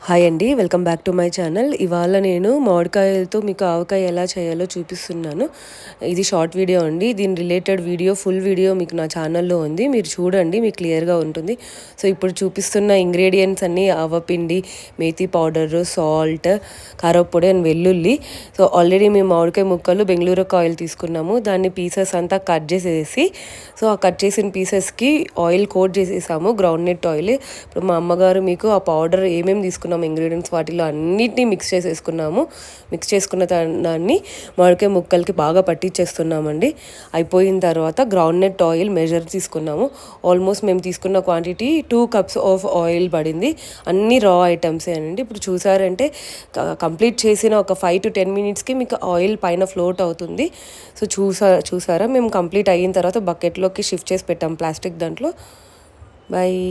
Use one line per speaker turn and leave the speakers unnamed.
Hi అండి, welcome back to my channel. ఇవాళ నేను మామిడికాయలతో మీకు ఆవకాయ ఎలా చేయాలో చూపిస్తున్నాను. ఇది షార్ట్ వీడియో అండి. దీని రిలేటెడ్ వీడియో, ఫుల్ వీడియో మీకు నా ఛానల్లో ఉంది, మీరు చూడండి, మీకు క్లియర్గా ఉంటుంది. సో ఇప్పుడు చూపిస్తున్న ఇంగ్రీడియంట్స్ అన్నీ ఆవపిండి, మేతి పౌడర్, సాల్ట్, కారపొడి అండ్ వెల్లుల్లి. సో ఆల్రెడీ మేము మామిడికాయ ముక్కలు బెంగళూరు ఆయిల్ తీసుకున్నాము. దాన్ని పీసెస్ అంతా కట్ చేసేసి, సో ఆ కట్ చేసిన పీసెస్కి ఆయిల్ కోట్ చేసేసాము, గ్రౌండ్ నట్ ఆయిల్. ఇప్పుడు మా అమ్మగారు మీకు ఆ పౌడర్ ఏమేమి తీసుకున్నాము ఇంగ్రీడియంట్స్ వాటిలో అన్నిటినీ మిక్స్ చేసేసుకున్నాము. మిక్స్ చేసుకున్న దాన్ని మామిడికాయ ముక్కలకి బాగా పట్టించేస్తున్నామండి. అయిపోయిన తర్వాత గ్రౌండ్ నట్ ఆయిల్ మెజర్ తీసుకున్నాము. ఆల్మోస్ట్ మేము తీసుకున్న క్వాంటిటీ 2 cups ఆఫ్ ఆయిల్ పడింది. అన్ని రా ఐటమ్సే అండి. ఇప్పుడు చూసారంటే కంప్లీట్ చేసిన ఒక 5 to 10 minutesకి మీకు ఆయిల్ పైన ఫ్లోట్ అవుతుంది. సో చూసారా మేము కంప్లీట్ అయిన తర్వాత బకెట్లోకి షిఫ్ట్ చేసి పెట్టాం, ప్లాస్టిక్ దాంట్లో. బాయ్.